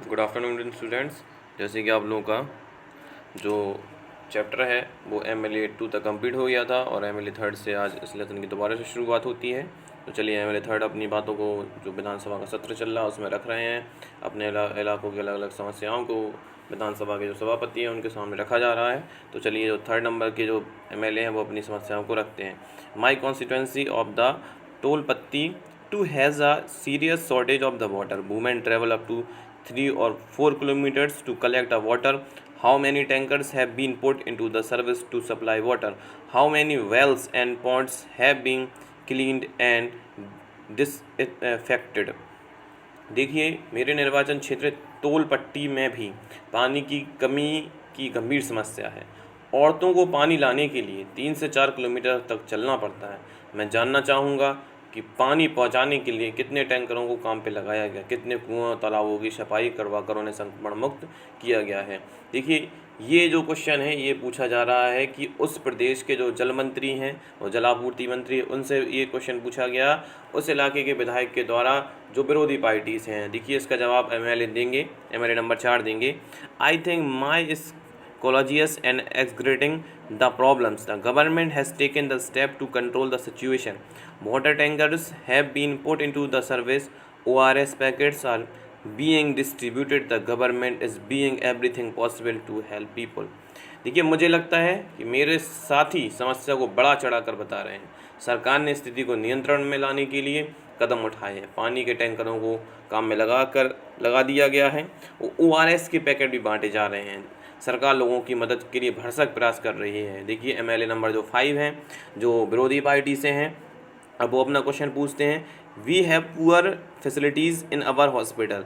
Good afternoon students. जैसे कि आप लोगों का जो चैप्टर है वो MLA 2 तक कंप्लीट हो गया था और MLA 3 से आज इस लेसन की दोबारा से शुरुआत होती है। तो चलिए MLA 3 अपनी बातों को जो विधानसभा का सत्र चल रहा है उसमें रख रहे हैं। अपने इलाकों की अलग अलग समस्याओं को विधानसभा के जो सभापति हैं उनके सामने रखा जा रहा है। तो चलिए जो 3rd नंबर के जो MLA हैं वो अपनी समस्याओं को रखते हैं। माई कॉन्स्टिट्यूंसी ऑफ द टोलपत्ती too has a serious shortage of the water. Women travel up to 3 or 4 kilometers to collect a water. How many tankers have been put into the service to supply water? How many wells and ponds have been cleaned and disinfected? देखिए, मेरे निर्वाचन क्षेत्र तोलपट्टी में भी पानी की कमी की गंभीर समस्या है। औरतों को पानी लाने के लिए 3 से 4 किलोमीटर तक चलना पड़ता है। मैं जानना चाहूँगा कि पानी पहुँचाने के लिए कितने टैंकरों को काम पे लगाया गया, कितने कुआं तालाबों की सफाई करवाकर उन्हें संक्रमण मुक्त किया गया है। देखिए, ये जो क्वेश्चन है ये पूछा जा रहा है कि उस प्रदेश के जो जल मंत्री हैं और जलापूर्ति मंत्री, उनसे ये क्वेश्चन पूछा गया उस इलाके के विधायक के द्वारा जो विरोधी पार्टीज़ हैं। देखिए, इसका जवाब MLA नंबर 4 देंगे। आई थिंक माई इस collegious and exaggerating the problems. The government has taken the step to control the situation. Water tankers have been put into the service. ORS packets are being distributed. The government is doing everything possible to help people. देखिए, मुझे लगता है कि मेरे साथी समस्या को बड़ा चढ़ाकर बता रहे हैं। सरकार ने स्थिति को नियंत्रण में लाने के लिए कदम उठाए हैं। पानी के टैंकरों को काम में लगा दिया गया है। ORS के पैकेट भी बांटे जा रहे हैं। सरकार लोगों की मदद के लिए भरसक प्रयास कर रही है। देखिए, MLA नंबर जो 5 हैं जो विरोधी पार्टी से हैं, अब वो अपना क्वेश्चन पूछते हैं। We have poor facilities in our hospital.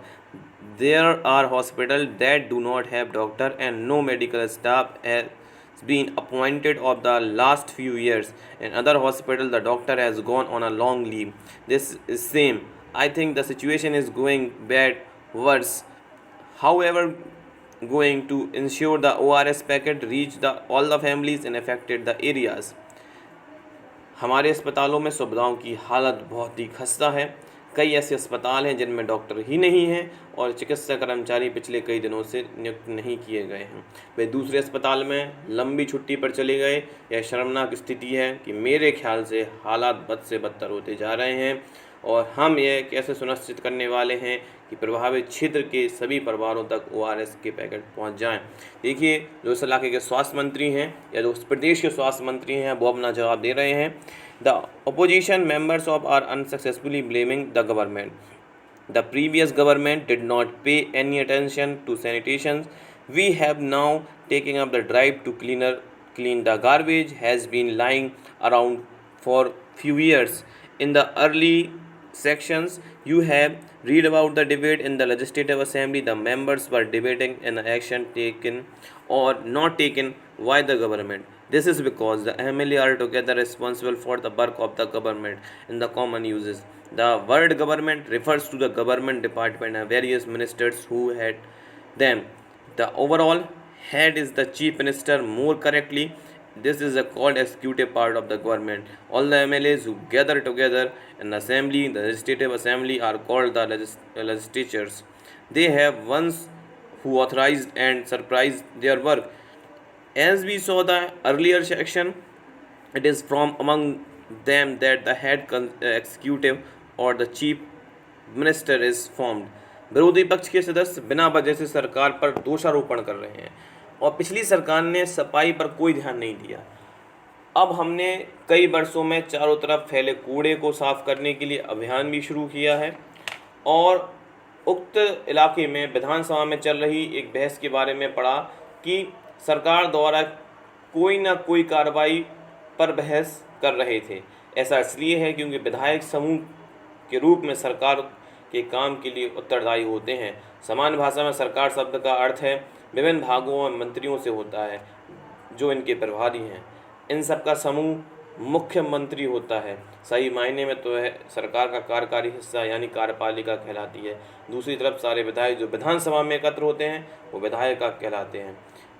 There are hospitals that do not have doctor and no medical staff has been appointed of the last few years. In other hospitals, the doctor has gone on a long leave. This is same. I think the situation is going bad worse. However, going to ensure the ORS packet reach all the families in affected the areas. हमारे अस्पतालों में सुविधाओं की हालत बहुत ही खस्ता है। कई ऐसे अस्पताल हैं जिनमें डॉक्टर ही नहीं हैं और चिकित्सा कर्मचारी पिछले कई दिनों से नियुक्त नहीं किए गए हैं। वे दूसरे अस्पताल में लंबी छुट्टी पर चले गए। यह शर्मनाक स्थिति है कि मेरे ख्याल से हालात बद से बदतर होते जा रहे हैं और हम यह कैसे सुनिश्चित करने वाले हैं कि प्रभावित क्षेत्र के सभी परिवारों तक ORS के पैकेट पहुंच जाएं। देखिए, जो इस इलाके के स्वास्थ्य मंत्री हैं या जो उस प्रदेश के स्वास्थ्य मंत्री हैं वो अपना जवाब दे रहे हैं। The opposition members of are unsuccessfully blaming the government. The previous government did not pay any attention to sanitation. We have now taken up the drive to clean the garbage has been lying around for few years. In the early sections, you have read about the debate in the Legislative Assembly. The members were debating an action taken or not taken by the government. This is because the MLA are together responsible for the work of the government in the common uses. The word government refers to the government department and various ministers who head them. The overall head is the chief minister. More correctly, this is a called executive part of the government. All the MLAs who gather together in the assembly, the legislative assembly, are called the legislatures. They have ones who authorized and supervised their work. As we saw the earlier section, it is from among them that the head executive or the chief minister is formed. विरोधी पक्ष के सदस्य बिना वजह से सरकार पर दोषारोपण कर रहे हैं और पिछली सरकार ने सफाई पर कोई ध्यान नहीं दिया। अब हमने कई वर्षों में चारों तरफ फैले कूड़े को साफ करने के लिए अभियान भी शुरू किया है और उक्त इलाके में विधानसभा में चल रही एक बहस के बारे में पढ़ा कि सरकार द्वारा कोई ना कोई कार्रवाई पर बहस कर रहे थे। ऐसा इसलिए है क्योंकि विधायक समूह के रूप में सरकार के काम के लिए उत्तरदायी होते हैं। सामान्य भाषा में सरकार शब्द का अर्थ है विभिन्न भागों और मंत्रियों से होता है जो इनके प्रभारी हैं। इन सब का समूह मुख्यमंत्री होता है। सही मायने में तो है सरकार का कार्यकारी हिस्सा यानी कार्यपालिका कहलाती है। दूसरी तरफ सारे विधायक जो विधानसभा में एकत्र होते हैं वो विधायिका कहलाते हैं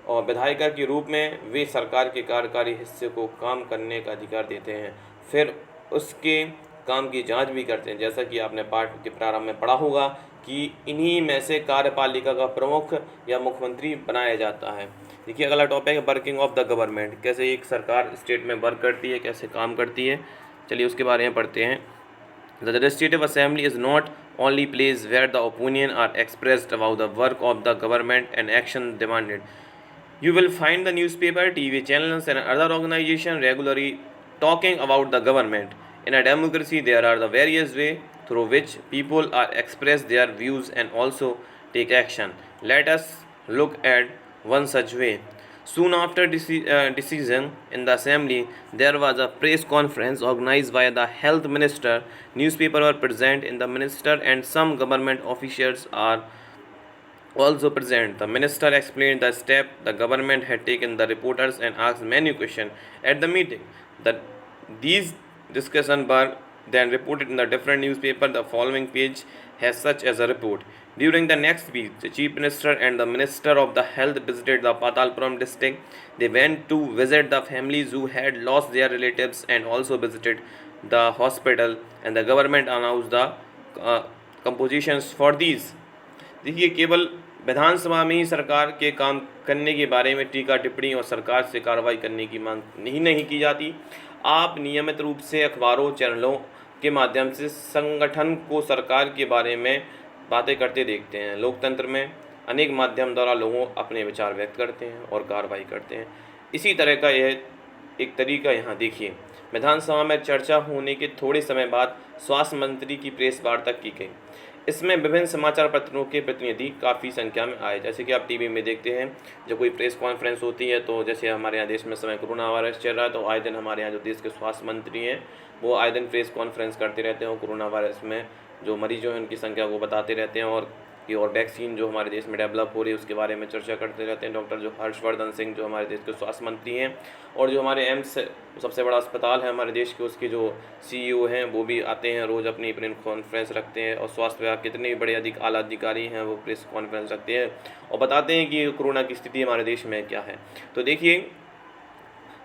और विधायिका के रूप में वे सरकार के कार्यकारी हिस्से को काम करने का अधिकार देते हैं, फिर उसके काम की जांच भी करते हैं। जैसा कि आपने पाठ के प्रारंभ में पढ़ा होगा कि इन्हीं में से कार्यपालिका का प्रमुख या मुख्यमंत्री बनाया जाता है। देखिए अगला टॉपिक है वर्किंग ऑफ द गवर्नमेंट, कैसे एक सरकार स्टेट में वर्क करती है, कैसे काम करती है। चलिए उसके बारे में पढ़ते हैं। The legislative assembly is not only place where the opinion are expressed about the work of the government and action demanded. You will find the newspaper, TV channels and other organizations regularly talking about the government. In a democracy, there are the various ways through which people are express their views and also take action. Let us look at one such way. Soon after decision in the assembly, there was a press conference organized by the health minister. Newspapers were present in the minister and some government officials are also present. The minister explained the step the government had taken. The reporters and asked many questions at the meeting. These discussions were then reported in the different newspapers. The following page has such as a report. During the next week, the chief minister and the minister of the health visited the Patalpuram district. They went to visit the families who had lost their relatives and also visited the hospital, and the government announced the compositions for these. देखिए केवल विधानसभा में ही सरकार के काम करने के बारे में टीका टिप्पणी और सरकार से कार्रवाई करने की मांग नहीं की जाती। आप नियमित रूप से अखबारों चैनलों के माध्यम से संगठन को सरकार के बारे में बातें करते देखते हैं। लोकतंत्र में अनेक माध्यम द्वारा लोगों अपने विचार व्यक्त करते हैं और कार्रवाई करते हैं। इसी तरह का यह एक तरीका यहाँ देखिए। विधानसभा में चर्चा होने के थोड़े समय बाद स्वास्थ्य मंत्री की प्रेस वार्ता की गई। इसमें विभिन्न समाचार पत्रों के प्रतिनिधि काफ़ी संख्या में आए। जैसे कि आप टीवी में देखते हैं जब कोई प्रेस कॉन्फ्रेंस होती है, तो जैसे हमारे यहाँ देश में समय कोरोना वायरस चल रहा है, तो आए दिन हमारे यहाँ जो देश के स्वास्थ्य मंत्री हैं वो आए दिन प्रेस कॉन्फ्रेंस करते रहते हैं और कोरोना वायरस में जो मरीजों हैं उनकी संख्या को बताते रहते हैं और वैक्सीन जो हमारे देश में डेवलप हो रही है उसके बारे में चर्चा करते रहते हैं। डॉक्टर जो हर्षवर्धन सिंह जो हमारे देश के स्वास्थ्य मंत्री हैं, और जो हमारे एम्स सबसे बड़ा अस्पताल है हमारे देश के, उसके जो सीईओ हैं वो भी आते हैं, रोज़ अपनी प्रेस कॉन्फ्रेंस रखते हैं। और स्वास्थ्य विभाग कितने भी बड़े आला अधिकारी हैं वो प्रेस कॉन्फ्रेंस रखते हैं और बताते हैं कि कोरोना की स्थिति हमारे देश में क्या है। तो देखिए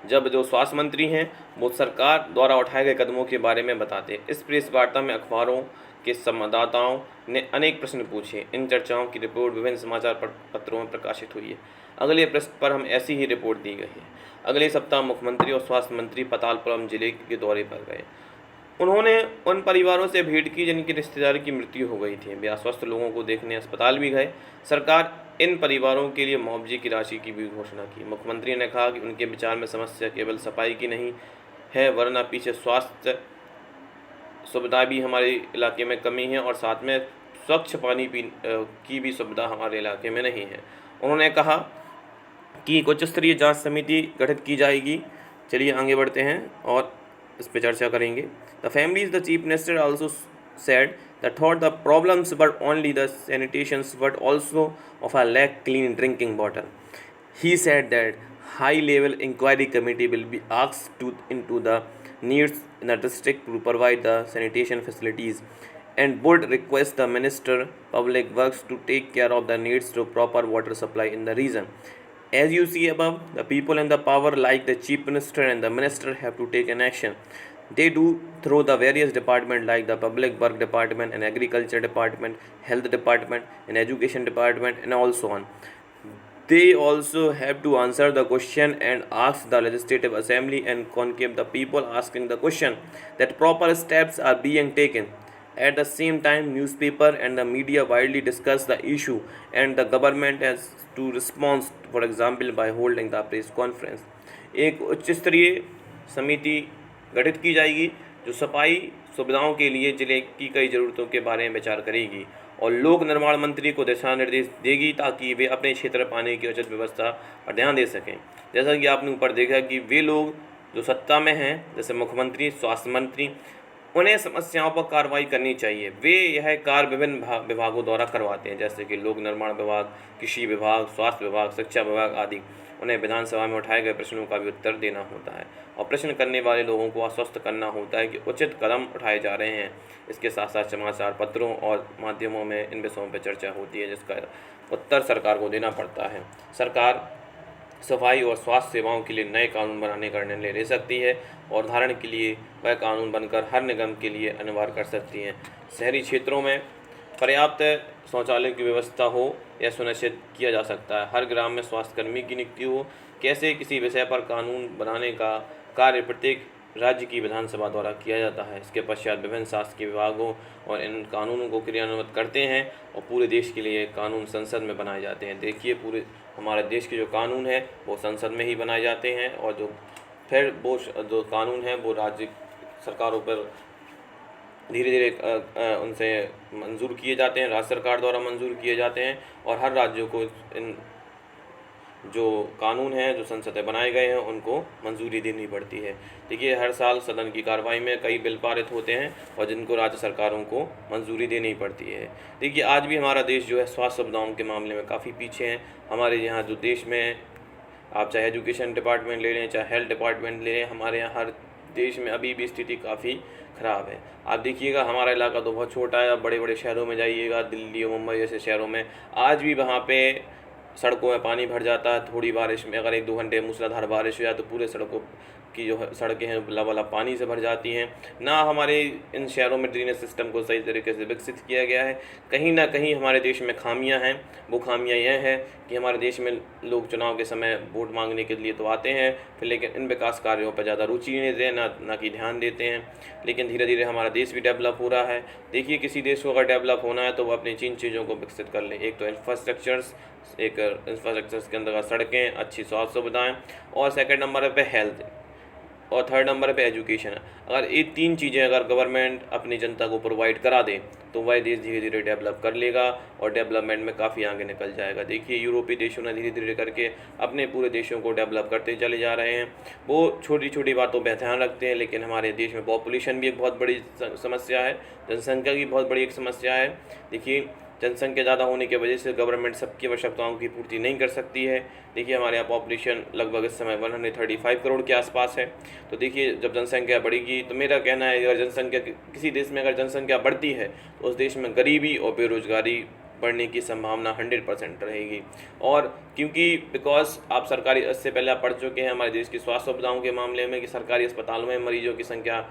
जब जो स्वास्थ्य मंत्री हैं वो सरकार द्वारा उठाए गए कदमों के बारे में बताते हैं। इस प्रेस वार्ता में अखबारों के संवाददाताओं ने अनेक प्रश्न पूछे। इन चर्चाओं की रिपोर्ट विभिन्न समाचार पत्रों में प्रकाशित हुई है। अगले पृष्ठ पर हम ऐसी ही रिपोर्ट दी गई है। अगले सप्ताह मुख्यमंत्री और स्वास्थ्य मंत्री पतालपुरम जिले के दौरे पर गए। उन्होंने उन परिवारों से भेंट की जिनकी रिश्तेदार की मृत्यु हो गई थी। वे अस्वस्थ लोगों को देखने अस्पताल भी गए। सरकार इन परिवारों के लिए मुआवजे की राशि की भी घोषणा की। मुख्यमंत्री ने कहा कि उनके विचार में समस्या केवल सफाई की नहीं है, वरना पीछे स्वास्थ्य सुविधा भी हमारे इलाके में कमी है और साथ में स्वच्छ पानी की भी सुविधा हमारे इलाके में नहीं है। उन्होंने कहा कि उच्च स्तरीय जाँच समिति गठित की जाएगी। चलिए आगे बढ़ते हैं और इस पर चर्चा करेंगे। The families the chief minister also said that thought the problems were only the sanitations but also of a lack clean drinking water. He said that high-level inquiry committee will be asked into the needs in the district to provide the sanitation facilities and would request the Minister Public Works to take care of the needs to proper water supply in the region. As you see above, the people in the power like the Chief Minister and the Minister have to take an action. They do through the various departments like the Public Work Department and Agriculture Department, Health Department and Education Department and also on. They also have to answer the question and ask the Legislative Assembly and concave the people asking the question that proper steps are being taken. At the same time, newspaper and the media widely discuss the issue and the government has to respond, for example, by holding the press conference. एक उच्च स्तरीय समिति गठित की जाएगी जो सफाई सुविधाओं के लिए जिले की कई ज़रूरतों के बारे में विचार करेगी और लोक निर्माण मंत्री को दिशा निर्देश देगी ताकि वे अपने क्षेत्र पानी की उचित व्यवस्था पर ध्यान दे सकें। जैसा कि आपने ऊपर देखा कि वे लोग जो सत्ता में हैं, जैसे मुख्यमंत्री, स्वास्थ्य मंत्री, उन्हें समस्याओं पर कार्रवाई करनी चाहिए। वे यह कार्य विभिन्न विभागों द्वारा करवाते हैं, जैसे कि लोक निर्माण विभाग, कृषि विभाग, स्वास्थ्य विभाग, शिक्षा विभाग आदि। उन्हें विधानसभा में उठाए गए प्रश्नों का भी उत्तर देना होता है और प्रश्न करने वाले लोगों को आश्वस्त करना होता है कि उचित कदम उठाए जा रहे हैं। इसके साथ साथ समाचार पत्रों और माध्यमों में इन विषयों पर चर्चा होती है जिसका उत्तर सरकार को देना पड़ता है। सरकार सफाई और स्वास्थ्य सेवाओं के लिए नए कानून बनाने का निर्णय ले सकती है और उदाहरण के लिए वह कानून बनकर हर निगम के लिए अनिवार्य कर सकती है। शहरी क्षेत्रों में पर्याप्त शौचालय की व्यवस्था हो यह सुनिश्चित किया जा सकता है। हर ग्राम में स्वास्थ्यकर्मी की नियुक्ति हो। कैसे किसी विषय पर कानून बनाने का कार्य प्रत्येक राज्य की विधानसभा द्वारा किया जाता है। इसके पश्चात विभिन्न शासकीय विभागों और इन कानूनों को क्रियान्वित करते हैं और पूरे देश के लिए कानून संसद में बनाए जाते हैं। देखिए पूरे हमारे देश के जो कानून है वो संसद में ही बनाए जाते हैं और फिर वो जो कानून है वो राज्य सरकारों पर धीरे धीरे उनसे मंजूर किए जाते हैं, राज्य सरकार द्वारा मंजूर किए जाते हैं और हर राज्यों को इन जो कानून हैं जो संसद में बनाए गए हैं उनको मंजूरी देनी पड़ती है। देखिए हर साल सदन की कार्रवाई में कई बिल पारित होते हैं और जिनको राज्य सरकारों को मंजूरी देनी पड़ती है। देखिए आज भी हमारा देश जो है स्वास्थ्य सुविधाओं के मामले में काफ़ी पीछे है। हमारे यहाँ जो देश में आप चाहे एजुकेशन डिपार्टमेंट ले लें, चाहे हेल्थ डिपार्टमेंट ले लें, हमारे यहाँ हर देश में अभी भी स्थिति काफ़ी ख़राब है। आप देखिएगा हमारा इलाका तो बहुत छोटा है। आप बड़े बड़े शहरों में जाइएगा, दिल्ली और मुंबई जैसे शहरों में आज भी वहाँ पे सड़कों में पानी भर जाता है। थोड़ी बारिश में अगर 1-2 घंटे मूसलाधार बारिश हो जाए तो पूरे सड़कों की जो सड़कें हैं लबालब पानी से भर जाती हैं। ना हमारे इन शहरों में ड्रेनेज सिस्टम को सही तरीके से विकसित किया गया है। कहीं ना कहीं हमारे देश में खामियां हैं। वो खामियां यह हैं कि हमारे देश में लोग चुनाव के समय वोट मांगने के लिए तो आते हैं फिर लेकिन इन विकास कार्यों पर ज़्यादा रुचि नहीं देते हैं, ना कि ध्यान देते हैं। लेकिन धीरे धीरे हमारा देश भी डेवलप हो रहा है। देखिए किसी देश को अगर डेवलप होना है तो वो अपनी जिन चीज़ों को विकसित कर ले। एक तो इंफ्रास्ट्रक्चर्स के अंदर सड़कें, अच्छी स्वास्थ्य सुविधाएँ और सेकंड नंबर पे हेल्थ और थर्ड नंबर पे एजुकेशन। अगर ये 3 चीज़ें अगर गवर्नमेंट अपनी जनता को प्रोवाइड करा दे तो वह देश धीरे धीरे डेवलप कर लेगा और डेवलपमेंट में काफ़ी आगे निकल जाएगा। देखिए यूरोपीय देशों ने धीरे धीरे करके अपने पूरे देशों को डेवलप करते चले जा रहे हैं। वो छोटी छोटी बातों पर ध्यान रखते हैं लेकिन हमारे देश में पॉपुलेशन भी एक बहुत बड़ी समस्या है, जनसंख्या की बहुत बड़ी एक समस्या है। देखिए जनसंख्या ज़्यादा होने की वजह से गवर्नमेंट सबकी आवश्यकताओं की पूर्ति नहीं कर सकती है। देखिए हमारे यहाँ पॉपुलेशन लगभग इस समय 135 करोड़ के आसपास है। तो देखिए जब जनसंख्या बढ़ेगी तो मेरा कहना है अगर जनसंख्या किसी देश में अगर जनसंख्या बढ़ती है तो उस देश में गरीबी और बेरोजगारी बढ़ने की संभावना 100% रहेगी। और क्योंकि बिकॉज आप सरकारी इससे पहले आप पढ़ चुके हैं हमारे देश की स्वास्थ्य सुविधाओं के मामले में कि सरकारी अस्पतालों में मरीजों की संख्या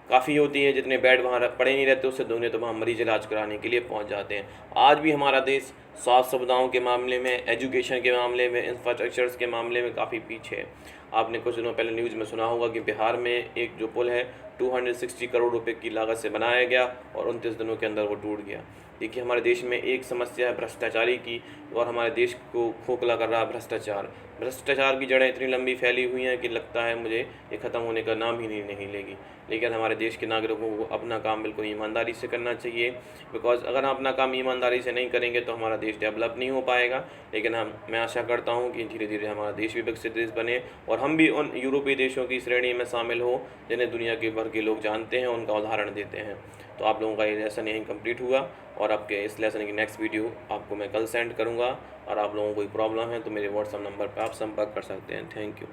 काफ़ी होती है। जितने बेड वहाँ पड़े नहीं रहते उससे दोगुने तो वहाँ मरीज इलाज कराने के लिए पहुँच जाते हैं। आज भी हमारा देश स्वास्थ्य सुविधाओं के मामले में, एजुकेशन के मामले में, इंफ्रास्ट्रक्चर्स के मामले में काफ़ी पीछे है। आपने कुछ दिनों पहले न्यूज़ में सुना होगा कि बिहार में एक जो पुल है 260 करोड़ रुपए की लागत से बनाया गया और 29 दिनों के अंदर वो टूट गया। देखिए हमारे देश में एक समस्या है भ्रष्टाचारी की और हमारे देश को खोखला कर रहा है भ्रष्टाचार की जड़ें इतनी लंबी फैली हुई हैं कि लगता है मुझे ये ख़त्म होने का नाम ही नहीं लेगी। लेकिन हमारे देश के नागरिकों को अपना काम बिल्कुल ईमानदारी से करना चाहिए। बिकॉज अगर हम अपना काम ईमानदारी से नहीं करेंगे तो हमारा देश डेवलप नहीं हो पाएगा। लेकिन मैं आशा करता हूँ कि धीरे धीरे हमारा देश भी विकसित देश बने और हम भी उन यूरोपीय देशों की श्रेणी में शामिल हो जिन्हें दुनिया के भर के लोग जानते हैं, उनका उदाहरण देते हैं। तो आप लोगों का ये लेसन यहीं कंप्लीट हुआ और आपके इस लेसन की नेक्स्ट वीडियो आपको मैं कल सेंड करूँगा। और आप लोगों को कोई प्रॉब्लम है तो मेरे व्हाट्सएप नंबर पर आप संपर्क कर सकते हैं। Thank you.